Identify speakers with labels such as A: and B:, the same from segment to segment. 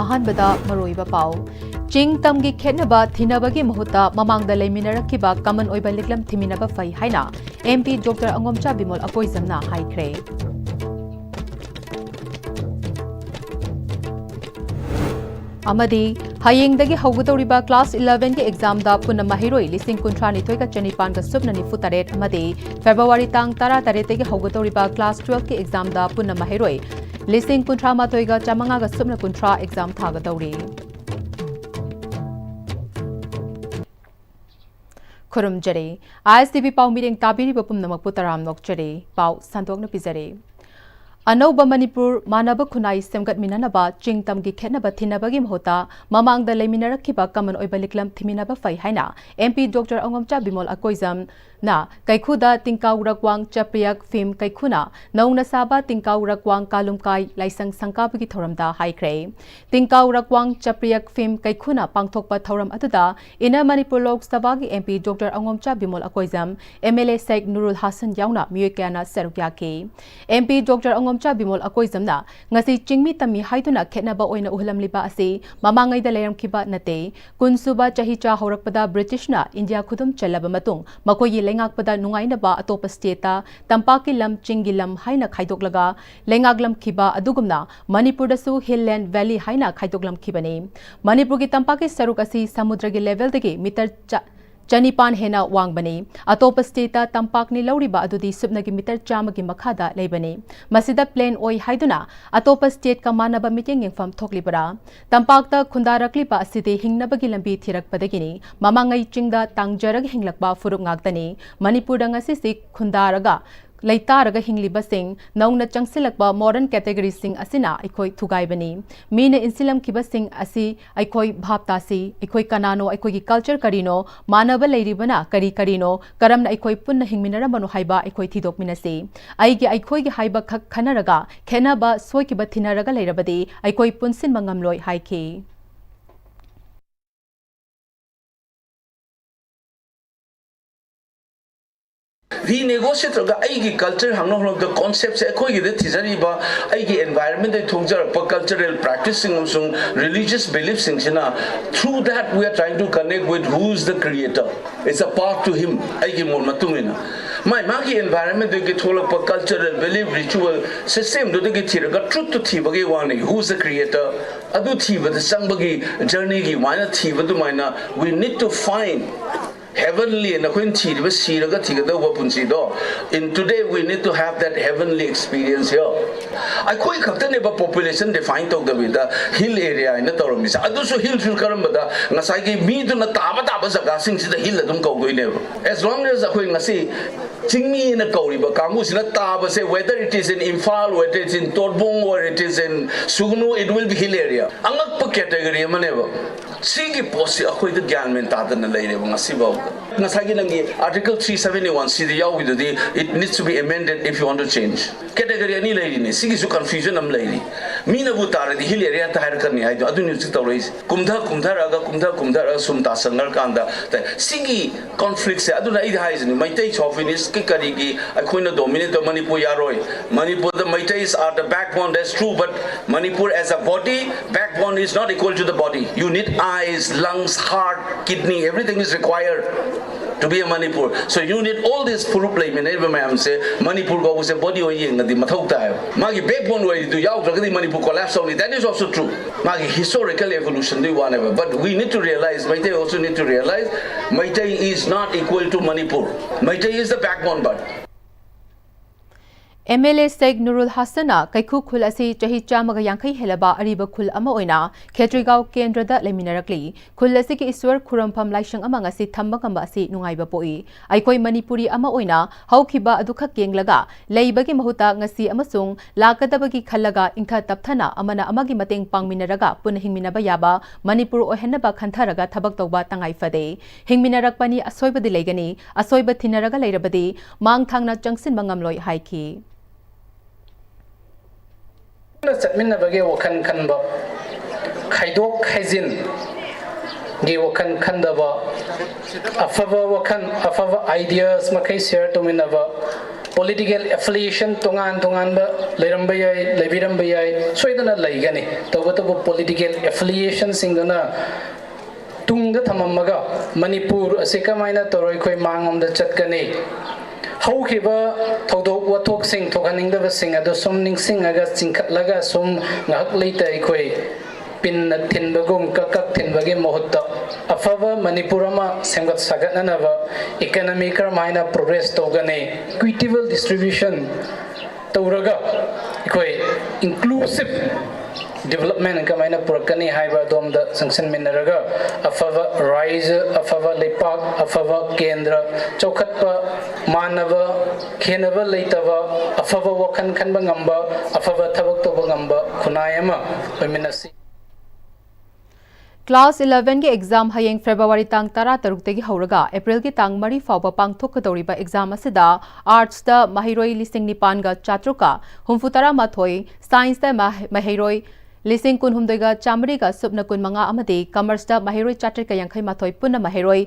A: अहानबदा मरोइबा पाउ चिंग तमगी खेनबा थिनबगी महुता ममांगदा लेमिनरकिबा कमन ओइबा लिकलम थिमिनबा फै हाइना MP doctor Angomcha Bimol अकोइजमना हाइख्रे अमदी हयेंगदगी हौगदौरिबा class 11 के एग्जाम दा पुनम महिरोई लिसिंग कुंथ्रानिथोय का चनिपान का सुबना निफु तरेट अमदी फेब्रुवारी तांग 13 तगी हौगदौरिबा क्लास 12 के एग्जाम दा पुनम महिरोई लिसिंग कुंथ्रामाथोय का चमंगा का सुबना कुंथ्रा एग्जाम थागदौरी खुरुमजरे ISTV पाउ मीटिंग ताबिरिबा पुमनमक पुतराम नोकचरे पाउ संतोकन पिजरे अनौबा मणिपुर मानब खुनाई सेमगतमिननबा चिंगतमगी खेनबा थिनबगी महोता ममांगदा लेमिनरखिबा कमन ओइबा लिकलम थिमिनबा फै हाइना एमपी डॉक्टर अंगोमचा बिमोल अकोइजम ना कैखुदा तिंकाउ रक्वांग चप्रियक फिम कैखुना नौना साबा तिंकाउ रक्वांग कालुमकाई लाइसंग संकाबगी थौरमदा हाइख्रे तिंकाउ रक्वांग चप्रियक फिम कैखुना पांगथोकपा थौरम अदुदा इना मणिपुर लोक सभा की MP doctor Angomcha Bimol Akoijam MLA Sheikh Nurul Hasan याउना मियोक्याना सरुक्याकी एमपी डॉक्टर अंगोमचा बिमोल अकोइजमना ngasi chingmi tami haiduna khetnaba oina uhulamliba asi mamangaida leremkiba nate kunsuba chahicha horakpada britishna india khudum chalaba matung makoyi lengakpada nungainaba atopa state tampaki lam chingi lam haina khaidoklaga lengaklam khiba adugumna manipur dasu hillland valley haina khaidoklam khibani manipur gi tampaki saruk asi samudra gi level dagi meter चनिपान हेना वांगबने अतोप state तंपाकनी लौरिबा अदुदी सुबनगी metre चामगी मखादा लेबने मसिदा plane ओइ हाइदुना अतोप state का मानब meeting यंगफम थोकलिबरा तंपाकता खुंदारकलिबा असिदे हिंगनबगी लंबी थिरकपदगिनी ममांगई चिंगदा तांगजरग हिंगलकबा फुरुक ngakdani Manipur ngasi खुंदारगा leitarga hingliba sing nauna changsilakba modern category sing asina aikoi thugaibani mine insilam kiba sing asi aikoi bhapta si aikoi kanano aikoi gi culture karino manaba leiribana kari karino karamna aikoi punna hingminara manu haiba aikoi thidokminasi aigi aikoi gi haiba khak khanaraga khenaba soikiba thinaraga leirabadi aikoi punsin mangamloi haiki
B: we negotiate ga aigi culture hangno hlo the concepts ekoi gi de thizari ba aigi environment de thongjar pa cultural practicing sung religious beliefs sing na through that we are trying to connect with who is the creator it's a part to him aigi mon matungina my magi environment de gi thola pa cultural belief ritual system do de gi thira ga truth to thiba gi wani who is the creator adu thiba de sangbagi journey gi wana thiba du maina we need to find heavenly and when thiba siraga thigada wa punsi do in today we need to have that heavenly experience here I koi khakta ne ba population define tok da vida hill area ina torom bisa adu so hill fil karam da ngasai gi mi du na taba jaga sing sida hill adum kau goi ne as long as akoi ngasi chingmi na kauri ba kamu sina taba say whether it is in Imphal whether it is in Torbong or it is in Sugnu it will be hill area angak pa category mane ba sigi posi akoi da gyan men ta da na leire ba ngasi ba ngasagi nangi article 371 sidi yaw with the it needs to be amended if you want to change category ani leiri ne sigi su confusion am leiri mina bu tar di hill area ta har karni ai do adu news ta roi kumdha raga sumta sangar kanda sigi conflict se adu na I hai ni maitai chauvinist ki karigi akoina dominate Manipur yaroi Manipur the Maitais are the backbone that's true but Manipur as a body backbone is not equal to the body you need eyes lungs heart kidney everything is required to be a Manipur so you need all this full play men mayam se Manipur go se body o yeng di mathau ta magi backbone way do yaw dragadi Manipur collapse only that is also true magi historical evolution do whatever but we need to realize Maitai also need to realize Maitai is not equal to Manipur Maitai is the backbone but
A: MLA Sheikh Nurul Hasana kaikhu khul asi chahi chamaga yankai helaba ariba khul ama oina Khetrigau Kendra da leminarakli khul asi ki iswar khurampam laisang ama ngasi thamba kamba asi nungaiba poi aikoi Manipuri ama oina haukhiba adukha kenglaga leibagi mahuta ngasi amasung lakadabagi khallaga ingtha tapthana amana amagi mateng pangminaraga pun hingminaba yaba Manipur ohenaba khantharaga thabak tawba tangai fade hingminarakpani asoibadi leigani asoiba thinaraga leirabadi mang thangna changsin mangamloi haiki
C: चटमिन बगे वखन खनब खाइदोक खाइजिन gi wakan khandaba afava wakan afava ideas makai share to minaba political affiliation tongan ba leiramba yai leibiramba yai soidana laigani tawatabu political affiliation singana tungda thamamaga manipur asika maina toroi khoi mangomda chatkani haukiba thodok wathok sing thokaningda sing ado som ningsing aga chingkhatlaga som ngak leita ikhoi pin thinbagum kakak thinbagi mohutta afava manipurama semgat sagatnanaba economic maina progress togane equitable distribution tawraga ikhoi inclusive development ka maina purakani haiba domda sanction minaraga afava rise afava lepak afava kendra chokhatpa manava khenaba leitaba afava wakan khanba ngamba afava thabak toba ngamba khunayama oiminasi
A: Class 11 के exam हयेंग February तांग 13 तगी हौरगा अप्रैल की तांग 3 फाउबा पांगथोकदौरिबा exam असिदा arts दा महिरोई लिसिंग निपान गा चात्रुका हुमफुतरा माथोई science दा महिरोई लिसिंग कुनहुमदगा चामरी गा Subna कुनमंगा अमदे commerce दा महिरोई चात्र का यांखै माथोई पुन्ना महिरोई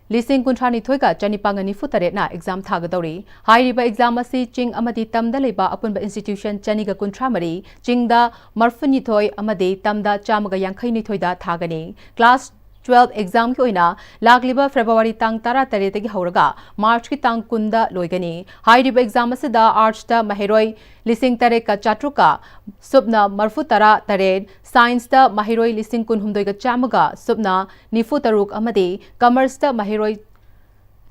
A: लिसिंग कुंथ्रानी थोइगा चनिपांग निफु तरेना exam थागदौरी हाइरिबा exam असि चिंग अमदि तमदा लेबा अपुनबा इंस्टीट्यूशन चनिगा कुंथ्रा मरी चिंगदा मरफुनि थोइ अमदि तमदा चामगा यांखै निथोइदा थागनी क्लास 12 एग्जाम की ओइना लागलिबा फेब्रुवारी तांग 13 तगी हौरगा मार्च की तांग 10 दा लोइगनी हाइरिबा एग्जाम असिदा आर्ट्स दा महिरोई लिसिंग तरे का चात्रुका सुबना मरफु 13 साइंस दा महिरोई लिसिंग कुनहुमदोइगा चामगा सुबना निफु तरुक अमदि कॉमर्स दा महिरोई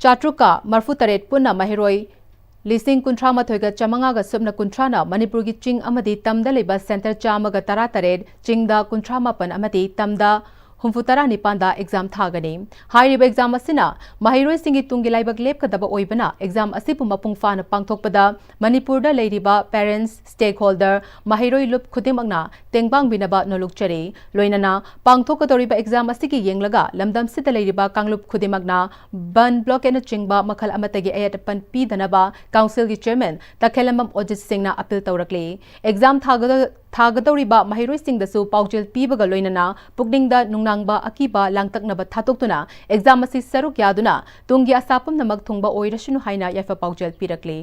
A: चात्रुका मरफु 13 पुन्ना महिरोई लिसिंग कुंथ्रा मथोइगा चमंगागा सुबना कुंथ्राना मणिपुर की चिंग अमदि तमदा लेबा सेंटर चामगा 13 चिंगदा कुंथ्रा मापन अमदि तमदा हुमफुतरा निपांदा एग्जाम थागनी हाइरिबा एग्जाम असिना महिरोई सिंगी तुंगी लाइबक लेपकदबा ओइबना एग्जाम असिपु मपुंग फाना पांगथोकपदा मणिपुरदा लेरिबा पेरेंट्स स्टेक होल्डर महिरोई लुप खुदिमकना तेंगबांग बिनबा नोलुकचरी लोइनना पांगथोकदोरिबा एग्जाम असिगी येंगलगा लमदम सिदा लेरिबा कांगलुप खुदिमकना बन ब्लॉक एन चिंगबा मखल अमतगी अयतपन पीदनबा काउंसिल की चेयरमैन तखेलमम ओजित सिंगना अपील तौरकली एग्जाम थागदौरिबा महिरोई सिंगदसु पाउजेल पीबगा लोइनना पुगनिंगदा नुंगनांगबा अकीबा लांगतकनबा थातोक्तुना एग्जाम असि सरुक यादुना तुंगी असापम नमक थुंगबा ओइरसुनु हाइना याफा पाउजेल पीरकली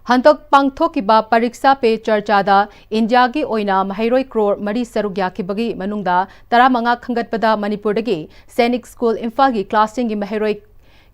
A: हंतक पांगथोकिबा परीक्षा पे चर्चादा इंडिया की ओइना महिरोई क्रोर मरी सरुक याखिबगी मनुंगदा 15 खंगतपदा मणिपुरदगी सैनिक स्कूल इम्फाल की क्लासिंग की महिरोई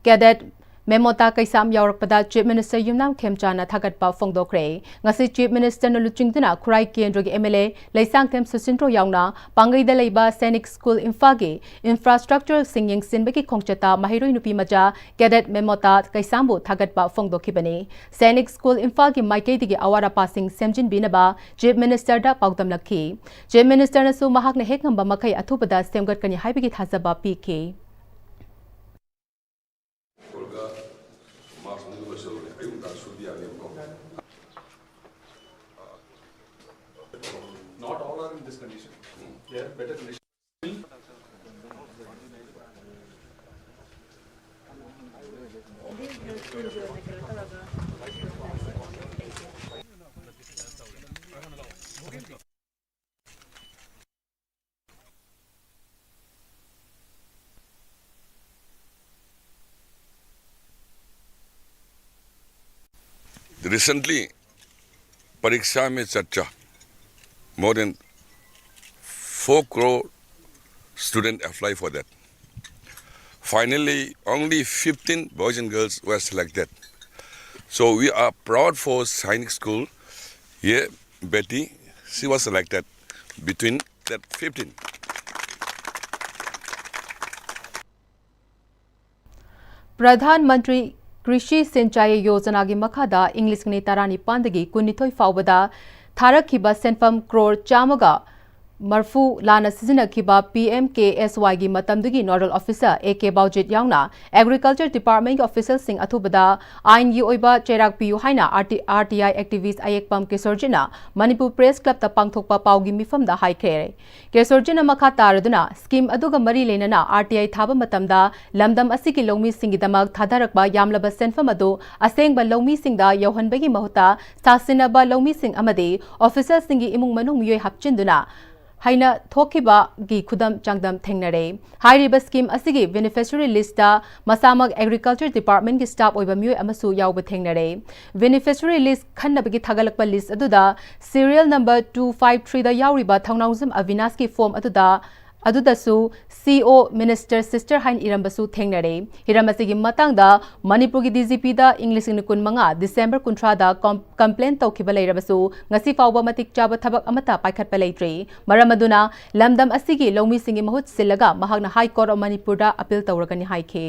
A: कैडेट मेमोता कैसाम यावरपदा चीफ मिनिस्टर युमनाम खेमचाना थागतपा फोंगदोखरे ngasi चीफ मिनिस्टर न लुचिंगदना खुराई केंद्र के एमएलए लैसांगथेम सुसिंट्रो यावना पांगईदा लेबा सैनिक स्कूल इम्फागे इंफ्रास्ट्रक्चर सिंगिंग सिनबकी खोंगचता महिरोई नुपी मजा कैडेट मेमोता कैसामबु थागतपा फोंगदोखिबने सैनिक स्कूल इम्फागे माइकेदिगे अवारा पासिंग सेमजिन बिनबा चीफ मिनिस्टर दा पाउदम लखी चीफ मिनिस्टर नसु महाकने हेक नंबर मखै अथुपदा सेमगतकनी हाइबगी थाजबा पीके
D: Not all are in this condition. They are better condition.
E: Recently, परीक्षा में चर्चा more than 4 crore students apply for that. Finally, only 15 boys and girls were selected. So we are proud for Sainik School. Here, Betty, she was selected between that 15.
A: प्रधानमंत्री कृषि सिंचाई योजना की मखादा English ने तारानी पांदगी कुनिथोई फाउबदा थारखिबा सेनफम क्रोर चामगा मरफू लाना सिजनखिबा PMKSY की मतमदुगी नोडल ऑफिसर AK बाउजित यावना एग्रीकल्चर डिपार्टमेंट ऑफिसर सिंह अथुबदा आइन की ओइबा चेराक पियु हाइना RTI एक्टिविस्ट अयेकपम केसोरजिना मणिपुर प्रेस क्लब ता पांगथोकपा पाउगी मिफमदा हाइखे केसोरजिना मखा तारदुना स्कीम अदुगा मरी लेनना RTI थाबा मतमदा लमदम असिकी लौमी सिंगिदमक थादरकबा यामलबा सेनफम अदु असेंगबा लौमी सिंगदा यौहनबगी महुता सासिनबा लौमी सिंग अमदे officer सिंगी इमुंग मनुंग मियोय हपचिंदुना haina thokiba gi khudam changdam thengnare hairiba scheme asigi beneficiary list da masamak agriculture department gi staff oiba miyoi amasu yawba thengnare beneficiary list khannabagi thagalakpa list aduda serial number 253 da yawriba thaungnawzum Avinash ki form adudasu CO Minister Sister Hain Irambasu thengnare hiramasi matang da Manipur gi DGP da English ni kun manga December kuntra da complaint tawkiba leirabasu ngasi fawba matik chaba thabak amata paikhat pa leitri maramaduna lamdam asigi lawmi singi mahut silaga mahakna High Court of Manipur da appeal tawragani haikhe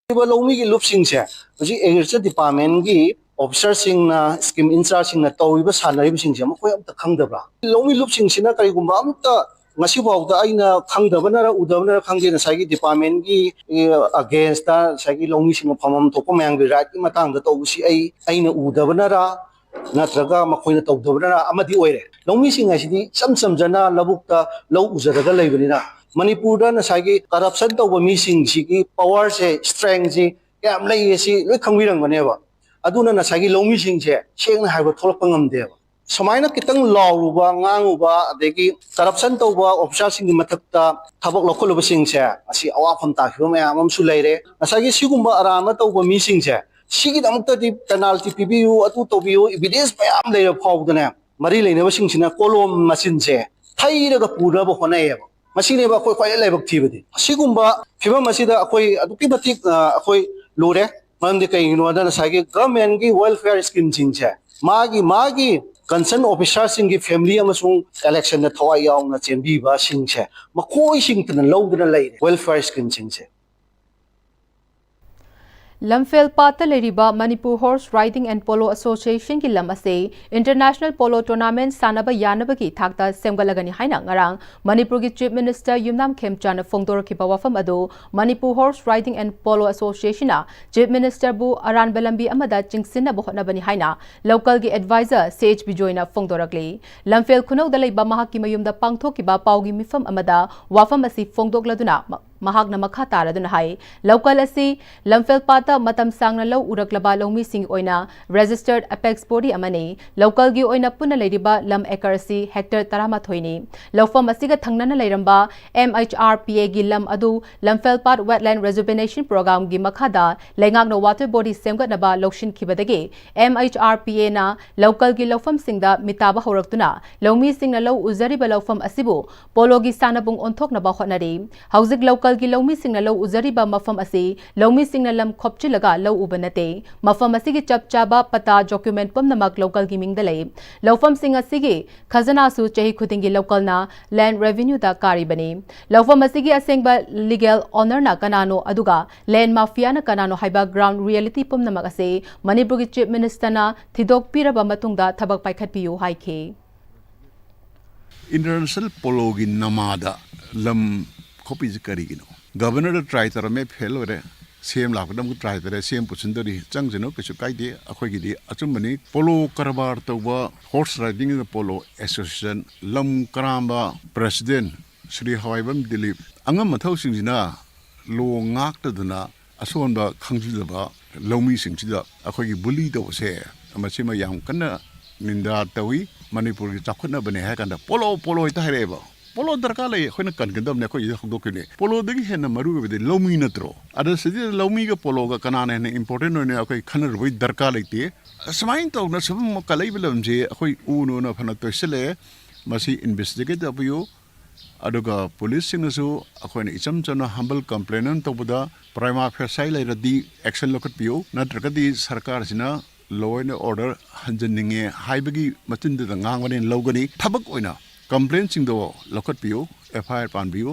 F: lawmi gi lupsing se ji agriculture department gi officer sing na scheme in charge sing na towiba salary sing se makoi amta khangdabra lawmi lupsing sina kari gumba amta ngasi bawda aina khangdabana ra udabana ra khangde na sagi department gi against da sagi lawmi sing phamam thokpa mayang gi right ki matang da tawsi aina udabana ra natraga makoina tawdabana ra amadi oire lawmi sing asidi samjana labukta law uzaraga leibani na Manipur da na sagi corruption tawba mi sing sigi power se strength si yam lai si loi khangwirang bane ba aduna na sagi lawmi sing se seng na haiba tholak pangam de ba samaina kitang lawruba nganguba adegi corruption tawba officer sing mathakta thabak lokoloba sing se asi awafam ta khiba mayam am su leire na sagi sigumba arama tawba mi sing se sigi damta di penalty PBU atu tobiu evidence mayam leira phawdana mari leinaba sing sina kolom machine se thairaga pura ba honai ba masine ba khoi khoi laibak thibadi sigumba phibam asida akhoi aduki batik akhoi lore mamde kai no da sagi government gi welfare scheme sing che magi concern officer sing gi family amasung election na thawai yaw na chenbi ba sing che makhoi sing tan lawdana lai welfare scheme sing che
A: Lamfel Pata Leriba Manipur Horse Riding and Polo Association ki lamase International Polo Tournament sanaba yanaba ki thakta semgalagani haina ngarang Manipur ki Chief Minister Yumnam Khemchana Phongdor ki bawafam ado Manipur Horse Riding and Polo Association a Chief Minister bu Aran Belambi amada chingsina bohna bani haina local ki advisor Sage Bijoina Phongdorakli Lamfel Khunau dalai ba mahak ki mayumda pangthok ki ba paugi mifam amada wafam asi Phongdokladuna mahagna makha taraduna hai local asi Lamfel Pata matam sangna law uraklaba lawmi sing oina registered apex body amani local gi oina puna leiriba lam acre si hectare 13 ni lawfam asiga thangnana leiramba MHRPA gi lam adu Lamfel Pat wetland rejuvenation program gi makhada lengakna water body semgatnaba lokshin khibadagi MHRPA na local gi lawfam singda mitaba horaktuna lawmi singna law uzariba lawfam asibu polo gi sanabung onthokna ba khonari hauzik local gi lawmi singna law uzariba mafam asi lawmi singna lam khopchilaga law ubanate mafam asigi chapchaba pata document pamnamak local gi mingdalai lawfam sing asigi khazana su chahi khudingi local na land revenue da kari bani lawfam asigi asengba legal owner na kanano aduga land mafia na kanano haiba ground reality pamnamak ase Manipur gi Chief Minister na thidok piraba matungda thabak paikhat piyu haikhe
G: International Polo gi namada lam copy karigino governor try tarame fail ore same lakdam try tare same pusundari changjeno kesu kaide akhoi gi di achumbani polo karbar toba horse riding in the polo association lam karamba president Sri Hawaibam Dilip angam mathau singjina lo ngak taduna asonba khangjilaba lawmi singchida akhoi gi bully to se amasima yam kana ninda tawi Manipur gi chakhna bane ha kanda polo ita hareba polo darka lai khoina kan gandam ne khoi khok ne polo dagi hena maru be lawmi natro ada sidi lawmi ga polo ga kanane ne important ne akhoi khanar boi darka laite samain to na sum kalai belam je akhoi uno na phana to sele masi investigate abuyo aduga police sing su akhoi ne icham chana humble complainant to buda prima facie lai radi action lokat piyo natraga di sarkar sina law and order hanjaninge haibagi matin da ngangwane logani thabak oina complaint sing do lokat piyo FIR pan biyo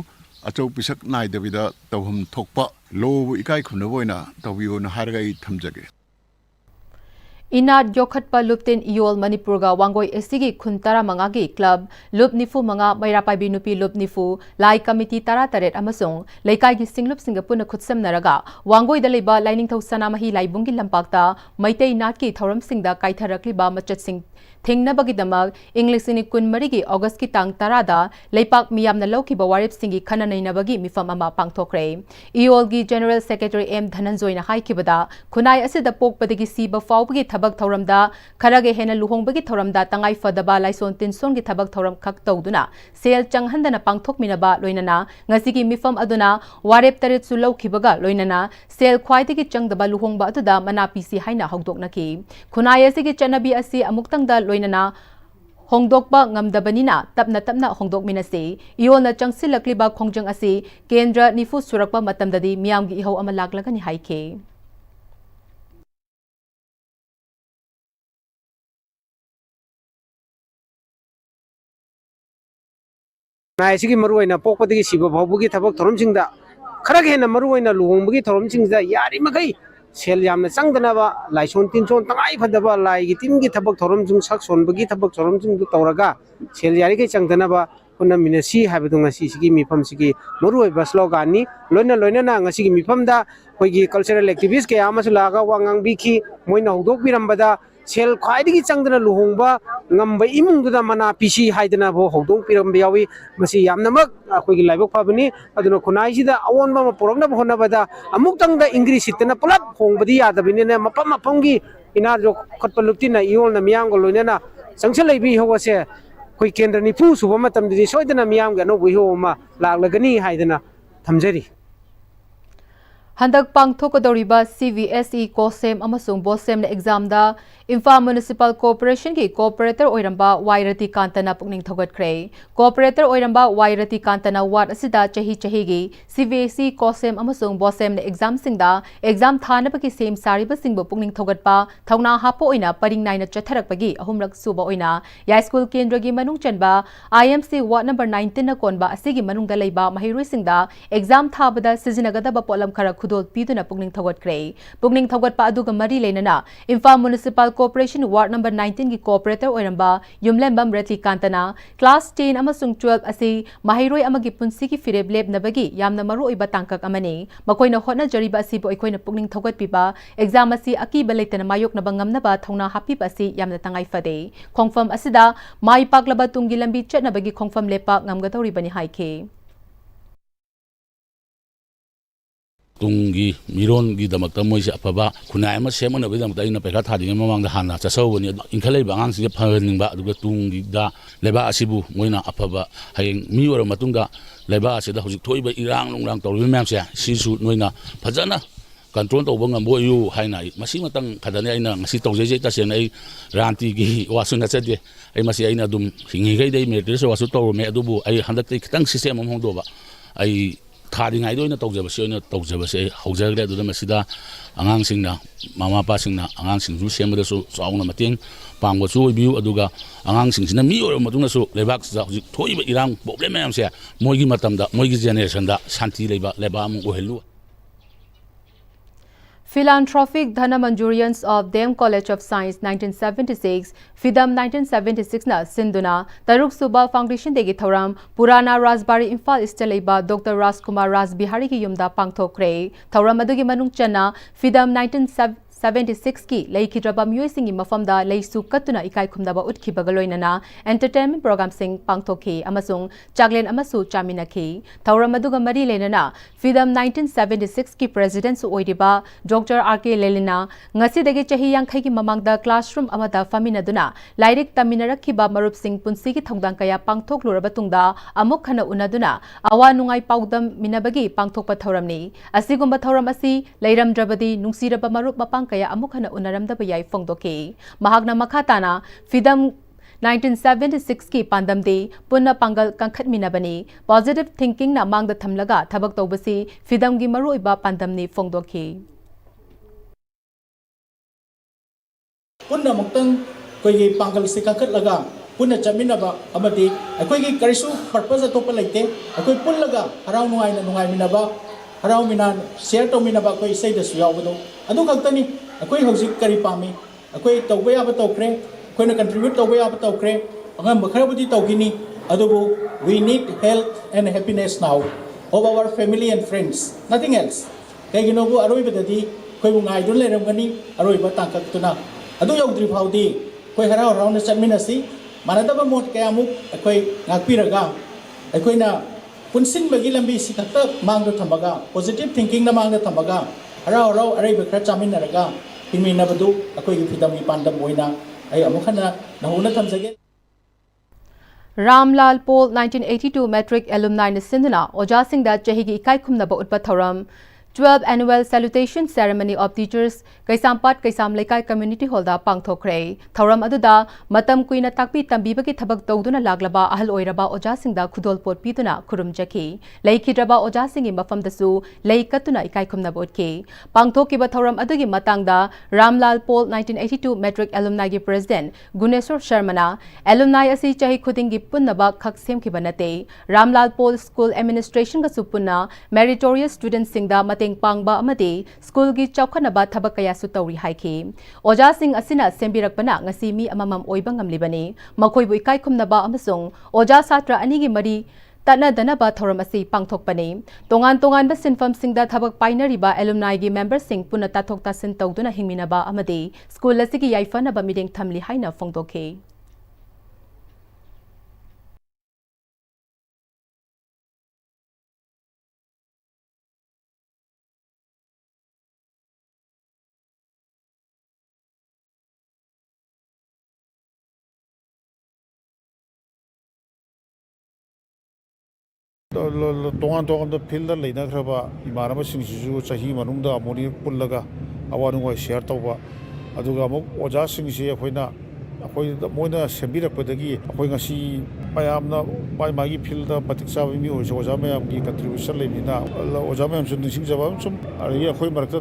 G: achau pisak nai devida tawhum thokpa lo ikai khuna boina tawiyo na hargai thamjage
A: Inat Yokhatpa Luptin Iol Manipur ga Wangoi Esigi Khuntara Mangagi Club Lup Nifu Manga Mairapai Binupi Lup Nifu Lai Committee Tara Taret Amasung Laikai gi Singlup Singapuna Khutsam Naraga Wangoi Daliba Lining Thau Sanamahi Laibungi Lampakta Maitei Nat ki Thoram Singda Kaitharakliba Machat Sing ꯊꯤꯡꯅꯕꯒꯤꯗꯃꯛ ꯏꯪ 2024ꯒꯤ ꯑꯣꯒꯁꯀꯤ ꯇꯥꯡ 10ꯗ ꯂꯩꯄꯥꯛ ꯃꯤꯌꯥꯝꯅ ꯂꯧꯈꯤꯕ ꯋꯥꯔꯦꯞꯁꯤꯡꯒꯤ ꯈꯟꯅ ꯅꯩꯅꯕꯒꯤ ꯃꯤꯐꯝ ꯑꯃ ꯄꯥꯡꯊꯣꯛꯈ꯭ꯔꯦ꯫ ꯏꯌꯣꯜꯒꯤ general secretary M. ꯙꯅꯟꯖꯣꯏꯅ ꯍꯥꯏꯈꯤꯕꯗ ꯈꯨꯟꯅꯥꯏ ꯑꯁꯤꯗ ꯄꯣꯛꯄꯗꯒꯤ ꯁꯤꯕ ꯐꯥꯎꯕꯒꯤ ꯊꯕꯛ ꯊꯧꯔꯝꯗ ꯈꯔꯒ ꯍꯦꯟꯅ ꯂꯨꯍꯣꯡꯕꯒꯤ ꯊꯧꯔꯝꯗ ꯇꯉꯥꯏꯐꯗꯕ ꯂꯥꯏꯁꯣꯟ ꯇꯤꯟꯁꯣꯟꯒꯤ ꯊꯕꯛ ꯊꯧꯔꯝ ꯈꯛ ꯇꯧꯗꯨꯅ ꯁꯦꯜ ꯆꯪꯍꯟꯗꯅ ꯄꯥꯡꯊꯣꯛꯃꯤꯟꯅꯕ ꯂꯣꯏꯅꯅ ꯉꯁꯤꯒꯤ ꯃꯤꯐꯝ ꯑꯗꯨꯅ ꯋꯥꯔꯦꯞ 8ꯁꯨ ꯂꯧꯈꯤꯕꯒ ꯂꯣꯏꯅꯅ ꯁꯦꯜ ꯈ꯭ꯋꯥꯏꯗꯒꯤ ꯆꯪꯗꯕ ꯂꯨꯍꯣꯡꯕ ꯑꯗꯨꯗ ꯃꯅꯥ ꯄꯤꯁꯤ ꯍꯥꯏꯅ ꯍꯧꯗꯣꯛꯅꯈꯤ꯫ ꯈꯨꯟꯅꯥꯏ ꯑꯁꯤꯒꯤ ꯆꯠꯅꯕꯤ ꯑꯁꯤ ꯑꯃꯨꯛꯇꯪꯗ ꯂꯣꯏꯅꯅ ꯍꯣꯡꯗꯣꯛꯄ ꯉꯝꯗꯕꯅꯤꯅ ꯇꯞꯅ ꯇꯞꯅ ꯍꯣꯡꯗꯣꯛꯃꯤꯟꯅꯁꯤ꯫ ꯏꯌꯣꯜꯅ ꯆꯪꯁꯤꯜꯂꯛꯂꯤꯕ ꯈꯣꯡꯖꯪ ꯑꯁꯤ ꯀꯦꯟꯗ꯭ꯔ 90 ꯁꯨꯔꯛꯄ ꯃꯇꯝꯗꯗꯤ ꯃꯤꯌꯥꯝꯒꯤ ꯏꯍꯧ ꯑꯃ ꯂꯥꯛꯂꯒꯅꯤ ꯍꯥꯏꯈꯤ꯫
H: ꯈꯨꯟꯅꯥꯏꯁꯤꯒꯤ ꯃꯔꯨꯑꯣꯏꯅ ꯄꯣꯛꯄꯗꯒꯤ ꯁꯤꯕ ꯐꯥꯎꯕꯒꯤ ꯊꯕꯛ ꯊꯧꯔꯝꯁꯤꯡꯗ ꯈꯔꯒ ꯍꯦꯟꯅ ꯃꯔꯨꯑꯣꯏꯅ ꯂꯨꯍꯣꯡꯕꯒꯤ ꯊꯧꯔꯝꯁꯤꯡꯁꯤꯗ ꯌꯥꯔꯤꯃꯈꯩ ꯁꯦꯜ ꯌꯥꯝꯅ ꯆꯪꯗꯅꯕ ꯂꯥꯏꯁꯣꯟ ꯇꯤꯟꯁꯣꯟ ꯇꯉꯥꯏꯐꯗꯕ ꯂꯥꯏꯒꯤ ꯇꯤꯟꯒꯤ ꯊꯕꯛ ꯊꯧꯔꯝꯁꯤꯡ ꯁꯛ ꯁꯣꯟꯕꯒꯤ ꯊꯕꯛ ꯊꯧꯔꯝꯁꯤꯡꯗꯨ ꯇꯧꯔꯒ ꯁꯦꯜ ꯌꯥꯔꯤꯈꯩ ꯆꯪꯗꯅꯕ ꯍꯣꯠꯅꯃꯤꯟꯅꯁꯤ ꯍꯥꯏꯕꯗꯨ ꯉꯁꯤꯁꯤꯒꯤ ꯃꯤꯐꯝꯁꯤꯒꯤ ꯃꯔꯨꯑꯣꯏꯕ ꯁ꯭ꯂꯣꯒꯥꯟꯅꯤ꯫ ꯂꯣꯏꯅꯅ ꯉꯁꯤꯒꯤ ꯃꯤꯐꯝꯗ ꯑꯩꯈꯣꯏꯒꯤ ꯀꯜꯆꯔꯦꯜ ꯑꯦꯛꯇꯤꯚꯤꯁ ꯀꯌꯥ ꯑꯃꯁꯨ ꯂꯥꯛꯑꯒ ꯋꯥ ꯉꯥꯡꯕꯤꯈꯤ꯫ ꯃꯣꯏꯅ ꯍꯧꯗꯣꯛꯄꯤꯔꯝꯕꯗ ꯁꯦꯜ ꯈ꯭ꯋꯥꯏꯗꯒꯤ ꯆꯪꯗꯅ ꯂꯨꯍꯣꯡꯕ ꯉꯝꯕ ꯏꯃꯨꯡꯗꯨꯗ ꯃꯅꯥ ꯄꯤꯁꯤ ꯍꯥꯏꯗꯅꯕꯨ ꯍꯧꯗꯣꯛꯄꯤꯔꯝꯕ ꯌꯥꯎꯏ꯫ ꯃꯁꯤ ꯌꯥꯝꯅꯃꯛ ꯑꯩꯈꯣꯏꯒꯤ ꯂꯥꯏꯕꯛ ꯐꯕꯅꯤ꯫ ꯑꯗꯨꯅ ꯈꯨꯟꯅꯥꯏꯁꯤꯗ ꯑꯑꯣꯟꯕ ꯑꯃ ꯄꯨꯔꯛꯅꯕ ꯍꯣꯠꯅꯕꯗ ꯑꯃꯨꯛꯇꯪꯗ ꯏꯪꯒ꯭ꯔꯤ ꯁꯤꯠꯇꯅ ꯄꯨꯂꯞ ꯍꯣꯡꯕꯗꯤ ꯌꯥꯗꯕꯅꯤꯅ ꯃꯐꯝ ꯃꯐꯝꯒꯤ ꯏꯅꯥꯗ ꯌꯣꯛꯈꯠꯄ ꯂꯨꯞꯇꯤꯅ ꯏꯌꯣꯜꯅ ꯃꯤꯌꯥꯝꯒ ꯂꯣꯏꯅꯅ ꯆꯪꯁꯤꯜꯂꯛꯏꯕ ꯏꯍꯧ ꯑꯁꯦ ꯑꯩꯈꯣꯏ ꯀꯦꯟꯗ꯭ꯔ 90 ꯁꯨꯕ ꯃꯇꯝꯗꯗꯤ ꯁꯣꯏꯗꯅ ꯃꯤꯌꯥꯝꯒꯤ ꯑꯅꯧꯕ ꯏꯍꯧ ꯑꯃ ꯂꯥꯛꯂꯒꯅꯤ ꯍꯥꯏꯗꯅ ꯊꯝꯖꯔꯤ꯫
A: ꯍꯟꯗꯛ ꯄꯥꯡꯊꯣꯛꯀꯗꯧꯔꯤꯕ CVSE ꯀꯣꯁꯦꯝ ꯑꯃꯁꯨꯡ ꯕꯣꯁꯦꯝꯅ ꯑꯦꯛꯖꯥꯝꯗ ꯏꯝꯐꯥꯜ ꯃ꯭ꯌꯨꯅꯤꯁꯤꯄꯥꯜ ꯀꯣꯑꯣꯄꯔꯦꯁꯟꯒꯤ ꯀꯣꯑꯣꯄꯔꯦꯇꯔ ꯑꯣꯏꯔꯝꯕ Y. ꯔꯇꯤꯀꯥꯟꯇꯅ ꯄꯨꯛꯅꯤꯡ ꯊꯧꯒꯠꯈ꯭ꯔꯦ꯫ ꯀꯣꯑꯣꯄꯔꯦꯇꯔ ꯑꯣꯏꯔꯝꯕ Y. ꯔꯇꯤꯀꯥꯟꯇꯅ ꯋꯥꯔꯗ ꯑꯁꯤꯗ ꯆꯍꯤꯒꯤ CVSE ꯀꯣꯁꯦꯝ ꯑꯃꯁꯨꯡ ꯕꯣꯁꯦꯝꯅ ꯑꯦꯛꯖꯥꯝꯁꯤꯡꯗ ꯑꯦꯛꯖꯥꯝ ꯊꯥꯅꯕꯒꯤ ꯁꯦꯝ ꯁꯥꯔꯤꯕꯁꯤꯡꯕꯨ ꯄꯨꯛꯅꯤꯡ ꯊꯧꯒꯠꯄ ꯊꯧꯅꯥ ꯍꯥꯞꯄ ꯑꯣꯏꯅ ꯄꯔꯤꯡ ꯅꯥꯏꯅ ꯆꯠꯊꯔꯛꯄꯒꯤ ꯑꯍꯨꯝꯔꯛ ꯁꯨꯕ ꯑꯣꯏꯅ ꯌꯥꯏꯁ꯭ꯀꯨꯜ ꯀꯦꯟꯗ꯭ꯔꯒꯤ ꯃꯅꯨꯡ ꯆꯟꯕ IMC ꯋꯥꯔꯗ ꯅꯝꯕꯔ 19ꯅ ꯀꯣꯟꯕ ꯑꯁꯤꯒꯤ ꯃꯅꯨꯡꯗ ꯂꯩꯕ ꯃꯍꯩꯔꯣꯏꯁꯤꯡꯗ ꯑꯦꯛꯖꯥꯝ ꯊꯥꯕꯗ ꯁꯤꯖꯤꯟꯅꯒꯗꯕ ꯄꯣꯠꯂꯝ ꯈꯔ ꯈꯨꯗꯣꯜ ꯄꯤꯗꯨꯅ ꯄꯨꯛꯅꯤꯡ ꯊꯧꯒꯠꯈ꯭ꯔꯦ꯫ ꯄꯨꯛꯅꯤꯡ ꯊꯧꯒꯠꯄ ꯑꯗꯨꯒ ꯃꯔꯤ ꯂꯩꯅꯅ Imphal municipal corporation ward number 19ꯒꯤ ꯀꯣꯑꯣꯄꯔꯦꯇꯔ ꯑꯣꯏꯔꯝꯕ Yumlembam Ratikantana ꯀ꯭ꯂꯥꯁ 10 ꯑꯃꯁꯨꯡ 12 ꯑꯁꯤ ꯃꯍꯩꯔꯣꯏ ꯑꯃꯒꯤ ꯄꯨꯟꯁꯤꯒꯤ ꯐꯤꯔꯦꯞ ꯂꯦꯞꯅꯕꯒꯤ ꯌꯥꯝꯅ ꯃꯔꯨꯑꯣꯏꯕ ꯇꯥꯡꯀꯛ ꯑꯃꯅꯤ꯫ ꯃꯈꯣꯏꯅ ꯍꯣꯠꯅꯖꯔꯤꯕ ꯑꯁꯤꯕꯨ ꯑꯩꯈꯣꯏꯅ ꯄꯨꯛꯅꯤꯡ ꯊꯧꯒꯠꯄꯤꯕ, ꯑꯦꯛꯖꯥꯝ ꯑꯁꯤ ꯑꯀꯤꯕ ꯂꯩꯇꯅ ꯃꯥꯌꯣꯛꯅꯕ ꯉꯝꯅꯕ ꯊꯧꯅꯥ ꯍꯥꯞꯄꯤꯕ ꯑꯁꯤ ꯌꯥꯝꯅ ꯇꯉꯥꯏꯐꯗꯦ꯫ ꯈꯣꯡꯐꯝ ꯑꯁꯤꯗ ꯃꯥꯏ ꯄꯥꯛꯂꯕ ꯇꯨꯡꯒꯤ ꯂꯝꯕꯤ ꯆꯠꯅꯕꯒꯤ ꯈꯣꯡꯐꯝ ꯂꯦꯞꯄ ꯉꯝꯒꯗꯧꯔꯤꯕꯅꯤ ꯍꯥꯏꯈꯤ꯫
I: ꯇꯨꯡꯒꯤ ꯃꯤꯔꯣꯟꯒꯤꯗꯃꯛꯇ ꯃꯣꯏꯁꯦ ꯑꯐꯕ ꯈꯨꯟꯅꯥꯏ ꯑꯃ ꯁꯦꯝꯅꯕꯒꯤꯗꯃꯛꯇ ꯑꯩꯅ ꯄꯩꯈꯥ ꯊꯥꯗ꯭ꯔꯤꯉꯩ ꯃꯃꯥꯡꯗ ꯍꯥꯟꯅ ꯆꯠꯆꯍꯧꯕꯅꯤ꯫ ꯏꯟꯈꯠꯂꯛꯏꯕ ꯑꯉꯥꯡꯁꯤꯡꯁꯦ ꯐꯍꯟꯅꯤꯡꯕ, ꯑꯗꯨꯒ ꯇꯨꯡꯒꯤꯗ ꯂꯩꯕꯥꯛ ꯑꯁꯤꯕꯨ ꯃꯣꯏꯅ ꯑꯐꯕ ꯍꯌꯦꯡ ꯃꯤ ꯑꯣꯏꯔꯕ ꯃꯇꯨꯡꯗ ꯂꯩꯕꯥꯛ ꯑꯁꯤꯗ ꯍꯧꯖꯤꯛ ꯊꯣꯛꯏꯕ ꯏꯔꯥꯡ ꯅꯨꯡꯔꯥꯡ ꯇꯧꯔꯤꯕ ꯃꯌꯥꯝꯁꯦ ꯁꯤꯁꯨ ꯅꯣꯏꯅ ꯐꯖꯅ ꯀꯟꯇ꯭ꯔꯣꯜ ꯇꯧꯕ ꯉꯝꯕ ꯑꯣꯏꯌꯨ ꯍꯥꯏꯅ ꯃꯁꯤꯃꯇꯪ ꯈꯛꯇꯅꯤ ꯑꯩꯅ ꯉꯁꯤ ꯇꯧꯖꯩꯁꯦ꯫ ꯇꯁꯦꯡꯅ ꯑꯩ ꯔꯥꯟꯇꯤꯒꯤ ꯋꯥꯁꯨ ꯅꯠꯆꯗꯦ꯫ ꯑꯩ ꯃꯁꯤ ꯑꯩꯅ ꯑꯗꯨꯝ ꯍꯤꯡꯉꯤꯈꯩꯗꯤ ꯑꯩ ꯃꯦꯔꯤꯇꯔꯤꯌꯁ ꯋꯥꯁꯨ ꯇꯧꯔꯝꯃꯦ, ꯑꯗꯨꯕꯨ ꯑꯩ ꯍꯟꯗꯛꯇꯤ ꯈꯤꯇꯪ ꯁꯤꯁꯇꯦꯝ ꯑꯃ ꯍꯣꯡꯗꯣꯛꯑꯕ ꯑꯩ ꯊꯥꯔꯤꯉꯩꯗ ꯑꯣꯏꯅ ꯇꯧꯖꯕꯁꯦ ꯑꯩ ꯍꯧꯖꯈ꯭ꯔꯦ꯫ ꯑꯗꯨꯗ ꯃꯁꯤꯗ ꯑꯉꯥꯡꯁꯤꯡꯅ, ꯃꯃꯥ ꯃꯄꯥꯁꯤꯡꯅ ꯑꯉꯥꯡꯁꯤꯡꯁꯨ ꯁꯦꯝꯕꯗꯁꯨ ꯆꯥꯎꯅ ꯃꯇꯦꯡ ꯄꯥꯡꯕꯁꯨ ꯑꯣꯏꯕꯤꯌꯨ, ꯑꯗꯨꯒ ꯑꯉꯥꯡꯁꯤꯡꯁꯤꯅ ꯃꯤ ꯑꯣꯏꯔꯕ ꯃꯇꯨꯡꯗꯁꯨ ꯂꯩꯕꯥꯛꯁꯤꯗ ꯍꯧꯖꯤꯛ ꯊꯣꯛꯏꯕ ꯏꯔꯥꯡ ꯄ꯭ꯔꯣꯕ꯭ꯂꯦꯝ ꯃꯌꯥꯝꯁꯦ ꯃꯣꯏꯒꯤ ꯃꯇꯝꯗ, ꯃꯣꯏꯒꯤ ꯖꯦꯅꯦꯔꯦꯁꯟꯗ ꯁꯥꯟꯇꯤ ꯂꯩꯕ ꯂꯩꯕꯥꯛ ꯑꯃ ꯑꯣꯏꯍꯜꯂꯨ꯫
A: Philanthropic Dhanamanjurians of Dem College of Science 1976, FIDAM 1976 Sinduna, Taruk Suba Foundation Degi Thoram, Purana Rajbari Imphal East Leiba Dr. Rajkumar Rajbihari ki yumda pangthokre. Thoram adugi manung chana FIDAM 1976 ki leikidraba miyoi singi mafamda leisu katuna ikai khumdaba utkibaga loinana entertainment program sing pangthokhi amasung chaglen amasu chaminakhi. Thoram aduga mari lenana FIDAM 1976 ki president su oiriba Dr. R.K. Lelina ngasi dagi chahi yankhai ki mamangda classroom amada faminaduna lairik taminarakhiba marup sing punsi ki thongdang kaya pangthok luraba tungda amuk khana unaduna awa nungai paudam minabagi pangthokpa thoramni. Asigumba thoram asi leiramdrabadi nungsiraba marup mapang kaya amuk khana unaramdaba yai fongdoki. Mahagna makhatana FIDAM 1976 ki pandamdi punna pangal kankhat minabani positive thinking na mangda thamlaga thabak tawbasi FIDAM gi maruiba pandamni fongdoki.
J: पुन्ना मुक्तंग कोई पांगल से काकत लगा पुन्ना चमीन बा अमदी कोई करिसु purpose अतोप लेते कोई पुल लगा हराव नुआई मिनाबा हराव मिना शेयर तो मिनाबा कोई सही दसु यावदो अदु खक्तनी कोई हौजिक करी पामी कोई तौबे याब तौखरे कोई contribute तौबे याब तौखरे Angam बखरबुदी तौगिनी अदुबु we need health and happiness now of our family and friends, nothing else. Kayinobu aroi bedadi कोई ngai dun le ramgani aroi ba tangkak tuna adu yaudri phawdi ꯑꯩꯈꯣꯏ ꯍꯔꯥꯎ ꯍꯔꯥꯎꯅ ꯆꯠꯃꯤꯟꯅꯁꯤ ꯃꯥꯟꯅꯗꯕ ꯃꯣꯠ ꯀꯌꯥꯃꯨꯛ ꯑꯩꯈꯣꯏ ꯉꯥꯛꯄꯤꯔꯒ ꯑꯩꯈꯣꯏꯅ ꯄꯨꯟꯁꯤꯟꯕꯒꯤ ꯂꯝꯕꯤꯁꯤ ꯈꯛꯇ ꯃꯥꯡꯗ ꯊꯝꯃꯒ ꯄꯣꯖꯤꯇꯤꯕ ꯊꯤꯡꯀꯤꯡꯅ ꯃꯥꯡꯗ ꯊꯝꯃꯒ ꯍꯔꯥꯎ ꯍꯔꯥꯎ ꯑꯔꯩꯕ ꯈꯔ ꯆꯥꯃꯤꯟꯅꯔꯒ ꯍꯤꯡꯃꯤꯟꯅꯕꯗꯨ ꯑꯩꯈꯣꯏꯒꯤ ꯐꯤꯗꯝꯒꯤ ꯄꯥꯟꯗꯝ ꯑꯣꯏꯅ ꯑꯩ ꯑꯃꯨꯛ ꯍꯟꯅ ꯅꯧꯍꯧꯅ ꯊꯝꯖꯒꯦ
A: Ramlal Paul 1982 Metric Alumni Sindhuna Ojasingda Chahigi Ikai Khumnaba Utpa Thoram 12th Annual Salutation Ceremony of Teachers Kaisampat Kaisam Lekai Community Hall da Pangthokre Thoram aduda Matam Kuina Takpi Tambibagi Thabak Tawduna Laglaba Ahal Oiraba Ojasingda Khudol Pot Piduna Kurumjaki Leikidraba Ojasingi Mafamdasu Leikatuna Ikai Khumnaba Utke Pangthokiba Thoram adugi Matangda Ramlal Paul 1982 Metric Alumni gi President Guneswar Sharmana Alumni asi Chahi Khudingi Punnaba Khak Semkiba Nate Ramlal Paul School Administration ga Supuna Meritorious Students Singda Pangba amadi school gi chawkhanaba thabak kaya su tawri haiki oja sing asina sembirakpana ngasi mi amamam oiba ngamlibani makhoi bu ikai khumnaba amasung oja satra ani gi mari tatna danaba thoram asi pangthokpani tongan tongan ba sinfam singda thabak painari ba alumni gi member sing puna tathok tasin tawduna hingminaba amadi school asigi yaifana ba mideng thamli haina phongdokhe
K: tongan tongan da field leina khraba imarama singsisu chahi manungda amoni pullaga awanungoi share tawba aduga amuk oja singsi akoina akoi moina sembirakpadagi akoi ngasi mayamna magi field da patik sabi mi oja oja mayam gi contribution leina oja mayam sun singjaba sum ari akoi marakta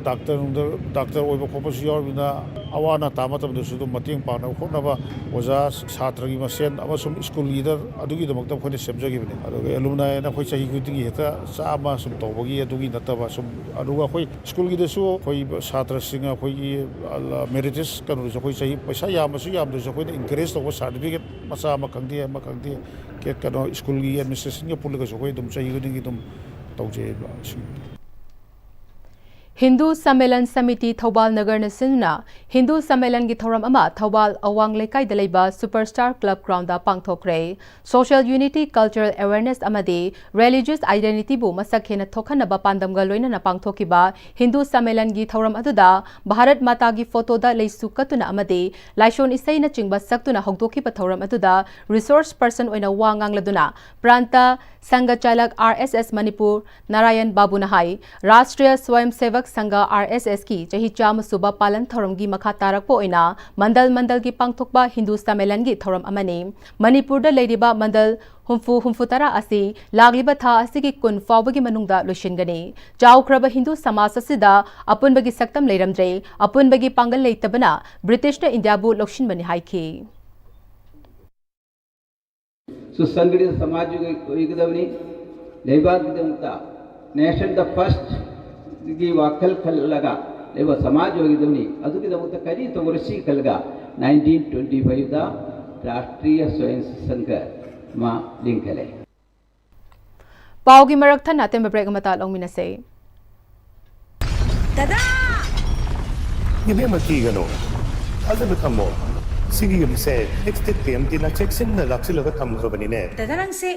K: doctor oiba khopas yorbina awana tamatam dusu dum mating paana khonaba oja chhatra gi masen amasum school leader adugi damakta khone semjagi bine aduga alumni na khoi chahi gutingi heta sama sum tawbagi adugi nataba sum aduga khoi school gi desu khoi chhatra singa khoi gi meritus kanu khoi chahi paisa yamasu yamdu khoi encourage tawba certificate masa ma kangdi ke kano school gi administration gi pulga khoi dum chahi gutingi dum tawje
A: Hindu Sammelan Samiti Thobal Nagar Nasinna Hindu Sammelan gi thoram ama Thobal Awang Lekai Dalaiba Superstar Club Ground da Pangthokre Social Unity Cultural Awareness amadi Religious Identity bu masak hena thokhanaba pandamga loina na pangthokiba Hindu Sammelan gi thoram aduda Bharat Mata gi photo da leisu katuna amadi Laishon Isai na chingba saktuna hogdokiba thoram aduda Resource Person oina wangang laduna Pranta Sangachalak RSS Manipur Narayan Babu Nahai Rashtriya Swayam Sevak Sangha RSS ki chahi cham suba palan thoram gi makha tarak po oina mandal gi pangthokba Hindu Sammelan gi thoram amani Manipur da leiriba mandal humfu tara asi lagliba tha asi gi kun fawbagi manungda loishingani chawkraba Hindu samas asida apunbagi saktam leiramdre apunbagi pangal leitabana British na India bu lokshin bani haiki
L: सुसंगठित समाज युगदवनी labour विदमुक्ता nation the first की वाकल खल लगा लेबा समाज युगदवनी अदुकी दमुक्ता करी तो वर्षी खलगा 1925 दा राष्ट्रीय स्वयं संघ मा लिंकले
A: पावगी मरक थन नाते ब्रेक मता लोंगमिनसे
M: दादा
N: ये मती गनो अदब थमो सिगी यमसे नेक्स्ट टीएमटी ना चेक्सन ना लाक्सिलगा थमखबनिने
M: दादा नंगसे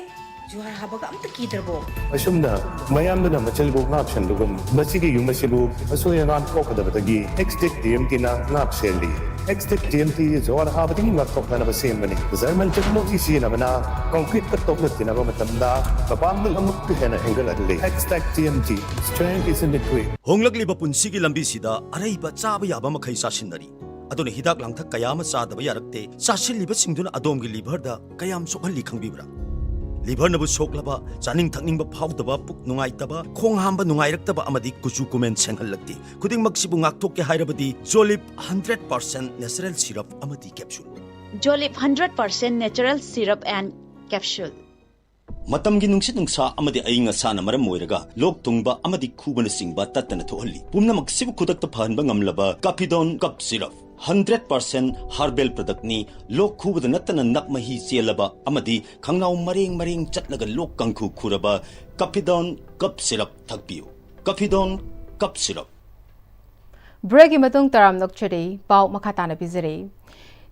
M: जुहार हाबगा अमत कीदरबो
N: असुमना मयामदना मचल बो नापशन दुगम मसिगी युमसिबु असोया नान कोकदबतगी नेक्स्ट टीएमटी ना नापसेली नेक्स्ट टीएमटी जुहार हाबदि नाटोकना बसेमबनि जर्मन टेक्नोलॉजी सिनबना कंक्रीट का टोकलतिना बमतमदा बपांगल अमुक हेना हेंगलगले next TMT strength is in the tree
O: होंगलगलिबा पुंसिगी लंबीसिदा अरैबा चाबा याबा मखै सासिनदरी अदुना हिदाक लांथक कयाम चादबा यारक्ते चासिलिबा सिंगदुना अदोमगी लिभरदा कयाम सोखली खंगबिब्रा लिभर नबु सोखलबा चानिंग थकनिंग फाउदबा पुक नुंगाइतबा खोंग हांबा नुंगाइरक्तबा अमदि कुचु कुमेन सेंगहलक्ति खुदिंग मक्सिबु ngakthokke hairabadi Jolip 100% natural syrup amadi capsule
M: Jolip 100% natural syrup and capsule
O: matamgi nungsit nungsa amadi ainga sana maram moiraga lok tungba amadi khubana singba tatana thohalli pumnamak sibu khudakta phanba ngamlaba Capidon cup syrup 100% herbal product ni lok khubada natana nakmahi chelaba amadi khangnaw mareng chatlaga lok kangkhu khuraba Capidon cup syrup thakpiu Capidon cup syrup
A: Break matung taram nokchari pau makhatana bizare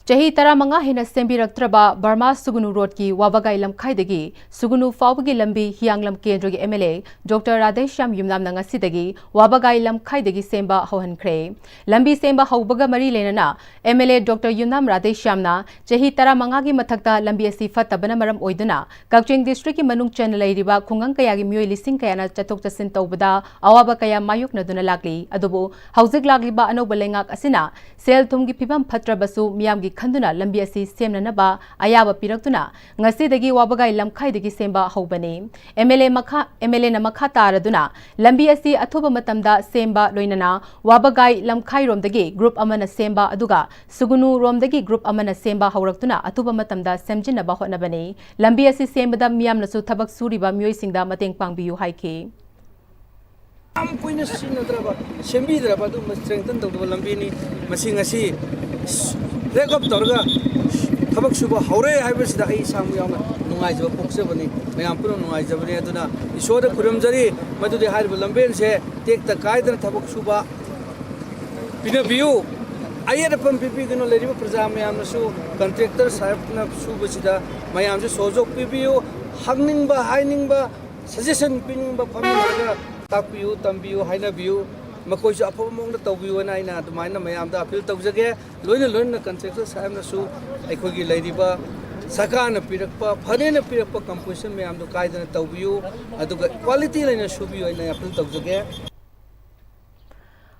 A: Chahi Taramanga hina sembiraktraba Burma Sugunu Road ki Wabagai Lamkhaidagi Sugunu Fawbagi Lambi Hianglam Kendrogi MLA Dr. Radhesham Yumnam Nangasidagi Wabagai Lamkhaidagi Semba Hohankre Lambi Semba Haubaga Mari Lenana MLA Dr. Yumnam Radheshamna Chahi Taramanga gi mathakta Lambi asi fatabana maram oiduna Kakching District ki Manung Channel Riba Kungang Kayagi Myoy Lising Kayana Chatok Chasin Tawbada Awaba Kaya Mayuk Naduna Lagli Adubu Hauzik Lagliba Ano Balengak Asina Sel Tumgi Pibam Patrabasu Miamgi Khanduna lambi asi semnanaba ayaba piraktuna ngasidagi wabagai lamkhaidagi semba hobani MLA na makha taraduna lambi asi athoba matamda semba loinana wabagai lamkhai romdagi group amana semba aduga sugunu romdagi group amana semba hawraktuna athoba matamda semjinaba hotnabani lambi asi sembada miyamnasu thabak suriba myoisingda mateng pangbiyu haiki
P: am koina sinadraba sembidraba du strengthen tawdaba lambi ni masing asi Rekop torga thabak suba haure haibasida ai samu yauna nungai jaba poksebani mayam pura nungai jabani aduna isoda kuramjari madudi harba lamben se tekta kaidana thabak suba pina biu ayada pam pipi gino leriba praja mayam nasu contractor sahib na suba sida mayam se sojok pibiu hangning ba haining ba suggestion pining ba phamnaga takpiu tambiu haina biu Makoy sa apo mong natawbiwa na ina dumain na mayam da appeal tawjage loin na contractor sahib na su aikoy gi leiriba saka na pirakpa phane na pirakpa composition mayam do kaida na tawbiu aduga quality leina subiu ina appeal tawjage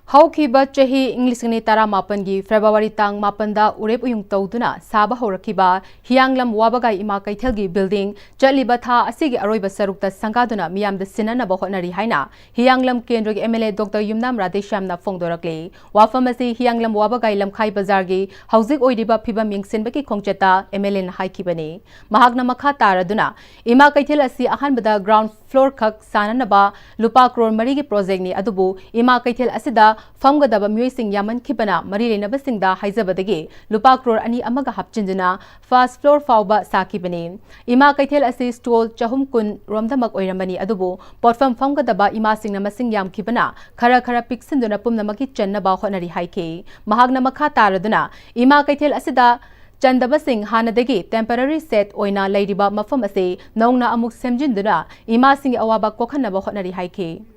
A: Haukiba Chahi English ni Tara Mapangi February Tang Mapanda Urep Uyung Tawduna Saba Horakiba Hianglam Wabagai Ima Kaithelgi Building Chaliba Tha Asigi Aroiba Sarukta Sangaduna Miyam the Sinana Bahonari Haina Hianglam Kendrogi MLA Dr. Yumnam Radheshamna Fongdorakle Wafamasi Hianglam Wabagai Lamkhai Bazargi Hauzik Oidiba Piba Mingsinbaki Kongcheta MLA na Haikibani Mahagna Makha Taraduna Ima Kaithel Asi Ahanbada Ground Floor Kak Sananaba Lupa Crore Marigi Project ni Adubu Ima Kaithel Asida Famgadaba Myoising Yaman Kibana Marilena Basingda Haizabadagi Lupa Crore Ani Amaga Hapchinjuna First Floor Fauba Sakibani Ima Kaithel Asi Stol Chahum Kun Romdamak Oiramani Adubu Potfam Famgadaba Ima Singna Masing Yam Kibana Khara Piksinduna Pumnamaki Channaba Honari Haike Mahagna Makha Taraduna Ima Kaithel Asida Chandaba Singh Hanadagi temporary set oina Ladyba Mafam Ase Nongna Amuk Semjinduna Ima Singh Awaba Kokhanaba Honari Haike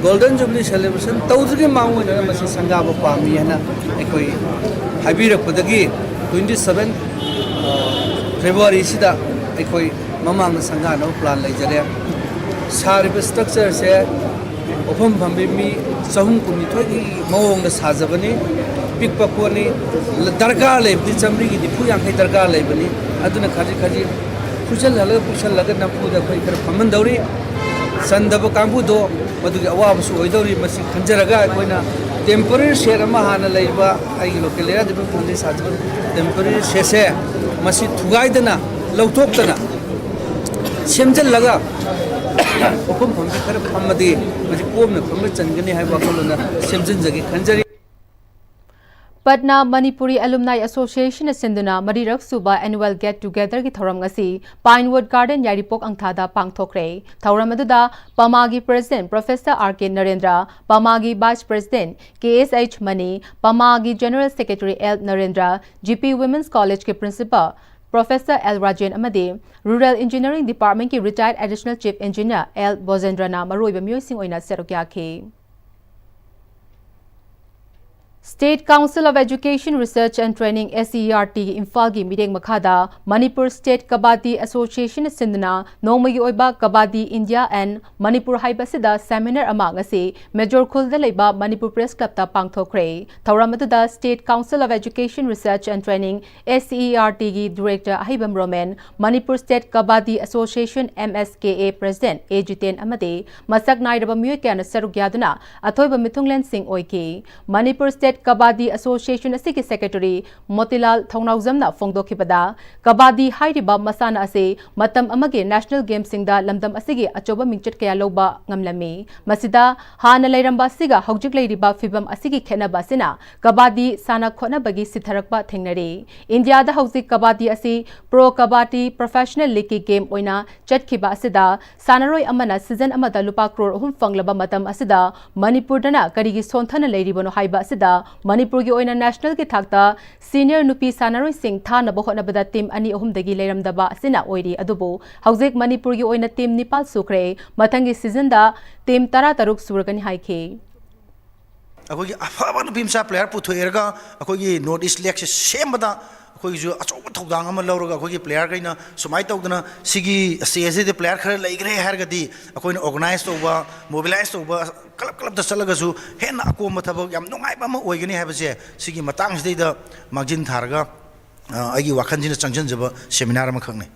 P: Golden Jubilee celebration tawdagi mangu na masi sangaba pami hana ekoi habirakpadagi 27 February sida ekoi mamang na sangana plan laijare sarib structure se ofam phambi mi sahum kumi thogi mawong na sajabani pikpa koni darga lebdi chamri gi dipu yang kai darga lebani aduna khaji puchal laga napu da khoi kar phaman dauri sandaba kambu do madugi awabu su oidori masi khanjaraga koina temporary share ma hana leiba ai local area de pundi sajaba temporary share masi thugaidana lautoktana semjal laga opam phambi kar phamadi masi komna phamma changani haiba kolona semjin jagi khanjari
A: Patna Manipuri Alumni Association Sinduna Marirak Suba Annual Get Together ki thoram ngasi Pinewood Garden Yaripok Angthada pangthokre thoram aduda Pamagi President Professor RK Narendra Pamagi Vice President KSH Mani Pamagi General Secretary L Narendra GP Women's College ke Principal Professor L Rajan Amade Rural Engineering Department ki Retired Additional Chief Engineer L Bozendrana Maroiba Myoising oina serokya ke State Council of Education Research and Training SERT Imphal meeting Makhada Manipur State Kabaddi Association Sindna Nongmagi Oiba Kabaddi India and Manipur Haibasida Seminar Amang Ngasi Major Khulda Leiba Manipur Press Club ta pangthokre Thauramatuda State Council of Education Research and Training SERT gi Director Ahibam Roman Manipur State Kabaddi Association MSKA President Ejiten Amade Masak Nairaba Muyekana Sarugyaduna Athoiba Mithunglen Singh Oike Manipur State Kabaddi Association Asiki Secretary Motilal Thongnauzamna Fongdokibada Kabaddi Hairiba Masana Ase Matam Amage National Games Singda Lamdam Asigi Achoba Mingchet Kaya Loba Ngamlami Masida Hana Lairamba Siga Hogjik Lairiba Fibam Asigi Khenaba Sina Kabaddi Sana Khona Bagi Sitharakba Thengnare India da Hogjik Kabaddi Asi Pro Kabaddi Professional League Game Oina Chatkhiba Asida Sanaroi Amana Season Amada Lupa Crore Hum Fanglaba Matam Asida Manipur Dana Karigi Sonthana Lairibano Haiba Asida Manipur gi oina national ki thakta senior nupi sanaroi sing thana bo hona bada team ani ahum dagi leiram daba sina oiri adubo haujek Manipur gi oina team nipal sukre mathangi season da team tara taruk surgani haike
Q: अखोगी अफाबा नुपीमसा player पुथोएरगा अखोगी north east leg से सेमबदा अखोगी जो अचौब थौदांग अमा लौरगा अखोगी प्लेयर कइना सुमाइ तौदना सिगी स्टेज दे प्लेयर खर लैग्रे हारगदी अखोइना ऑर्गेनाइज तौबा मोबिलाइज तौबा क्लब क्लब द चलगसु हेना अकोम थबक याम नुंगाइबा अमा ओइगनी हाबसे सिगी मतंग सिदैदा मागजिन थारगा आइगी वाखनजिना चंगजनजबा सेमिनार अमा खंगने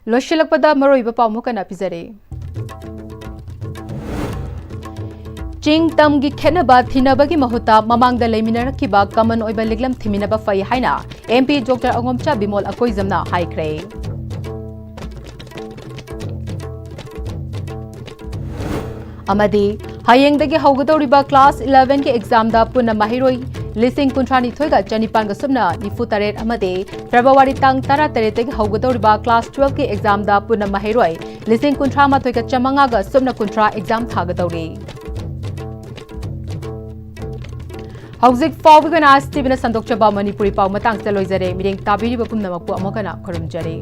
A: लोशिलकपदा मरोइबा पामुकना पिजरे चिंग तम की खेनबा थिनबगी महुता ममांगदा लेमिनरकिबा कमन ओइबा लिगलम थिमिनबा फै हाइना MP doctor Angomcha Bimol अकोइजमना हाइख्रे अमदी हायेंगदगी हौगदौरिबा class 11 के एग्जाम दा पुना माहिरोई लिसिंग कुंट्रानी थोइगा चनिपांगा सुमना निफु तरेट अमदे फेब्रुवारी तांग 13 तगी हौगदौरिबा क्लास 12 के एग्जाम दा पुना माहिरोई लिसिंग कुंट्रा माथोइगा चमंगागा सुमना कुंट्रा एग्जाम थागदौरी हौजिक फाउबगना आस्तिबना संदोकचबा मणिपुरी पाउ मतंग चलोइजरे मिरेंग ताबिरिबा पुमनमकपु अमगना खरमजरे।